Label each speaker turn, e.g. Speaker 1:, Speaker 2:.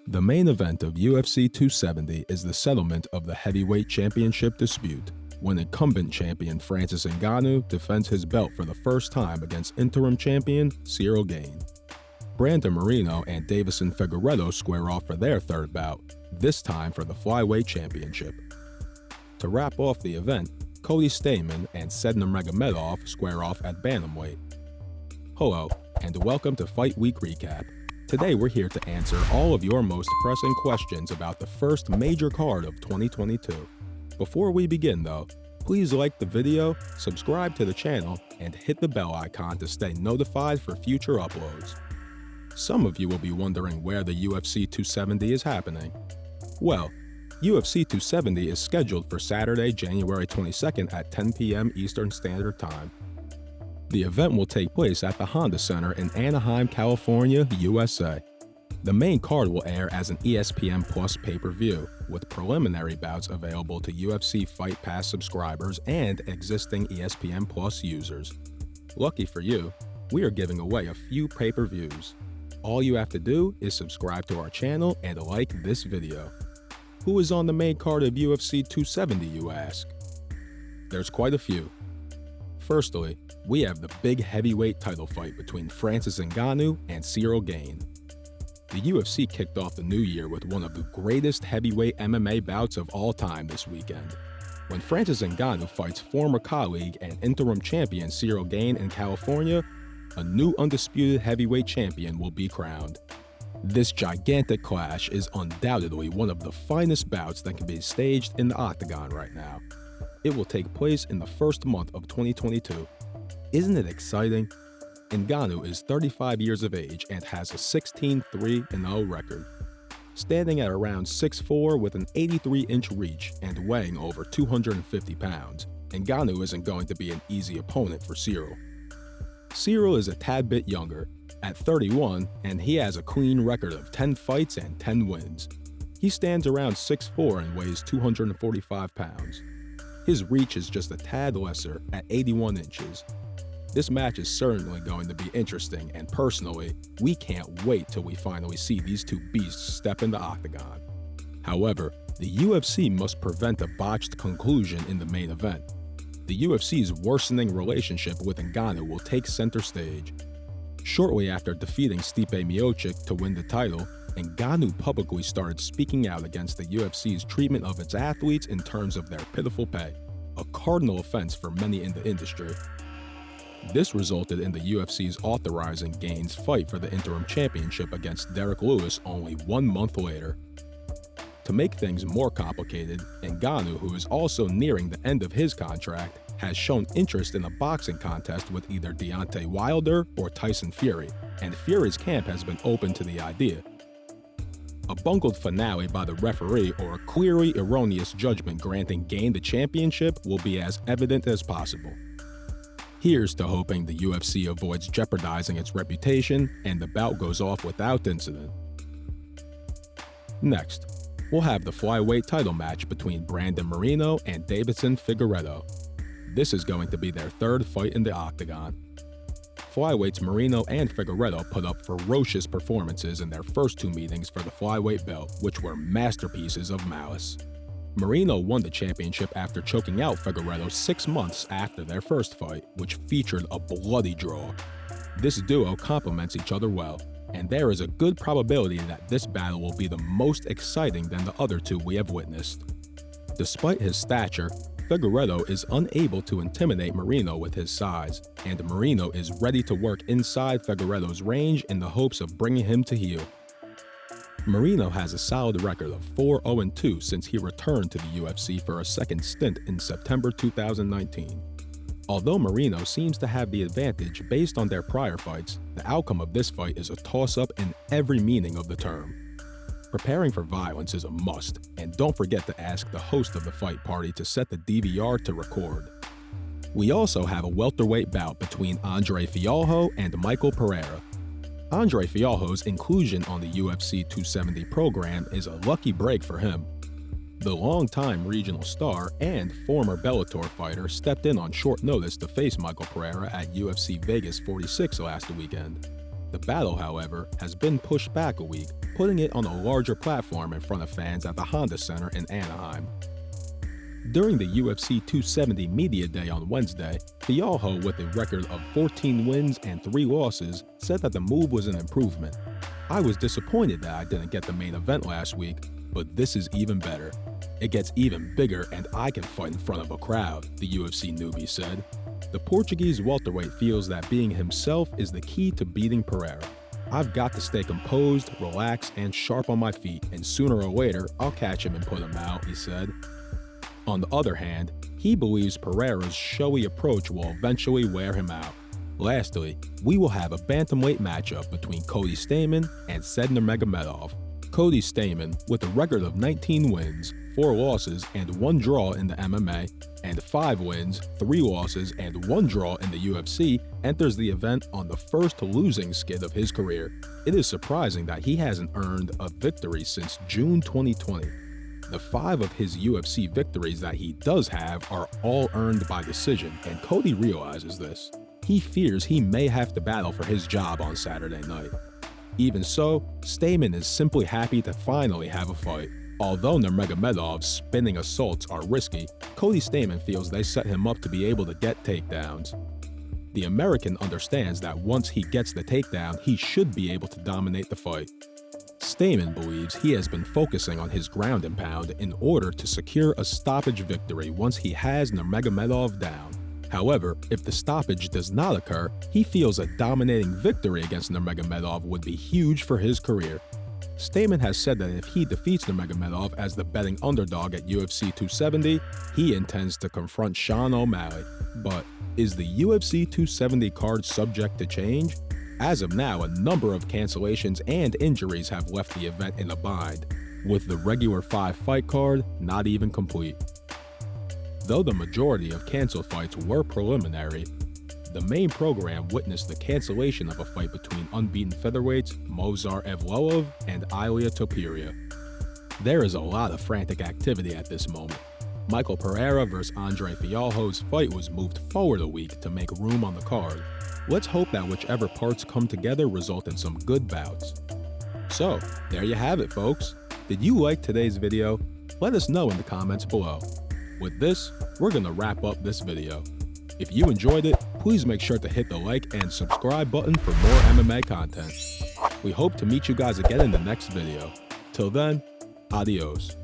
Speaker 1: The main event of UFC 270 is the settlement of the heavyweight championship dispute, when incumbent champion Francis Ngannou defends his belt for the first time against interim champion Ciryl Gane. Brandon Moreno and Deiveson Figueiredo square off for their third bout, this time for the flyweight championship. To wrap off the event, Cody Stamann and Sedna Magomedov square off at bantamweight. Hello, and welcome to Fight Week Recap. Today we're here to answer all of your most pressing questions about the first major card of 2022. Before we begin though, please like the video, subscribe to the channel, and hit the bell icon to stay notified for future uploads. Some of you will be wondering where the UFC 270 is happening. Well, UFC 270 is scheduled for Saturday, January 22nd at 10 p.m. Eastern Standard Time. The event will take place at the Honda Center in Anaheim, California, USA. The main card will air as an ESPN Plus pay-per-view, with preliminary bouts available to UFC Fight Pass subscribers and existing ESPN Plus users. Lucky for you, we are giving away a few pay-per-views. All you have to do is subscribe to our channel and like this video. Who is on the main card of UFC 270, you ask? There's quite a few. Firstly, we have the big heavyweight title fight between Francis Ngannou and Ciryl Gane. The UFC kicked off the new year with one of the greatest heavyweight MMA bouts of all time this weekend, when Francis Ngannou fights former colleague and interim champion Ciryl Gane in California. A new undisputed heavyweight champion will be crowned. This gigantic clash is undoubtedly one of the finest bouts that can be staged in the octagon right now. It will take place in the first month of 2022. Isn't it exciting? Ngannou is 35 years of age and has a 16-3-0 record. Standing at around 6'4" with an 83-inch reach and weighing over 250 pounds, Ngannou isn't going to be an easy opponent for Ciryl. Ciryl is a tad bit younger, at 31, and he has a clean record of 10 fights and 10 wins. He stands around 6'4" and weighs 245 pounds. His reach is just a tad lesser at 81 inches. This match is certainly going to be interesting, and personally, we can't wait till we finally see these two beasts step in the octagon. However, the UFC must prevent a botched conclusion in the main event. The UFC's worsening relationship with Ngannou will take center stage. Shortly after defeating Stipe Miocic to win the title, Ngannou publicly started speaking out against the UFC's treatment of its athletes in terms of their pitiful pay, a cardinal offense for many in the industry. This resulted in the UFC's authorizing Gane's fight for the interim championship against Derrick Lewis only 1 month later. To make things more complicated, Ngannou, who is also nearing the end of his contract, has shown interest in a boxing contest with either Deontay Wilder or Tyson Fury, and Fury's camp has been open to the idea. A bungled finale by the referee or a clearly erroneous judgment granting Gane the championship will be as evident as possible. Here's to hoping the UFC avoids jeopardizing its reputation and the bout goes off without incident. Next, we'll have the flyweight title match between Brandon Moreno and Deiveson Figueiredo. This is going to be their third fight in the octagon. Flyweights Moreno and Figueiredo put up ferocious performances in their first two meetings for the flyweight belt, which were masterpieces of malice. Moreno won the championship after choking out Figueiredo 6 months after their first fight, which featured a bloody draw. This duo complements each other well, and there is a good probability that this battle will be the most exciting than the other two we have witnessed. Despite his stature, Figueiredo is unable to intimidate Moreno with his size, and Moreno is ready to work inside Figueiredo's range in the hopes of bringing him to heel. Moreno has a solid record of 4-0-2 since he returned to the UFC for a second stint in September 2019. Although Moreno seems to have the advantage based on their prior fights, the outcome of this fight is a toss-up in every meaning of the term. Preparing for violence is a must, and don't forget to ask the host of the fight party to set the DVR to record. We also have a welterweight bout between Andre Fialho and Michael Pereira. Andre Fialho's inclusion on the UFC 270 program is a lucky break for him. The longtime regional star and former Bellator fighter stepped in on short notice to face Michael Pereira at UFC Vegas 46 last weekend. The battle, however, has been pushed back a week putting it on a larger platform in front of fans at the Honda Center in Anaheim. During the UFC 270 Media Day on Wednesday, Figueiredo, with a record of 14 wins and 3 losses, said that the move was an improvement. "I was disappointed that I didn't get the main event last week, but this is even better. It gets even bigger and I can fight in front of a crowd," the UFC newbie said. The Portuguese welterweight feels that being himself is the key to beating Pereira. "I've got to stay composed, relaxed, and sharp on my feet, and sooner or later, I'll catch him and put him out," he said. On the other hand, he believes Pereira's showy approach will eventually wear him out. Lastly, we will have a bantamweight matchup between Cody Stamann and Said Nurmagomedov. Cody Stamann, with a record of 19 wins, 4 losses, and 1 draw in the MMA, and 5 wins, 3 losses, and 1 draw in the UFC, enters the event on the first losing skid of his career. It is surprising that he hasn't earned a victory since June 2020. The 5 of his UFC victories that he does have are all earned by decision, and Cody realizes this. He fears he may have to battle for his job on Saturday night. Even so, Stamann is simply happy to finally have a fight. Although Nurmagomedov's spinning assaults are risky, Cody Stamann feels they set him up to be able to get takedowns. The American understands that once he gets the takedown, he should be able to dominate the fight. Stamann believes he has been focusing on his ground and pound in order to secure a stoppage victory once he has Nurmagomedov down. However, if the stoppage does not occur, he feels a dominating victory against Nurmagomedov would be huge for his career. Stamann has said that if he defeats Nurmagomedov as the betting underdog at UFC 270, he intends to confront Sean O'Malley. But is the UFC 270 card subject to change? As of now, a number of cancellations and injuries have left the event in a bind, with the regular 5-fight card not even complete. Though the majority of canceled fights were preliminary, the main program witnessed the cancellation of a fight between unbeaten featherweights Movsar Evloev and Ilia Topuria. There is a lot of frantic activity at this moment. Michael Pereira vs. Andre Figueiredo's fight was moved forward a week to make room on the card. Let's hope that whichever parts come together result in some good bouts. So, there you have it, folks. Did you like today's video? Let us know in the comments below. With this, we're gonna wrap up this video. If you enjoyed it, please make sure to hit the like and subscribe button for more MMA content. We hope to meet you guys again in the next video. Till then, adios.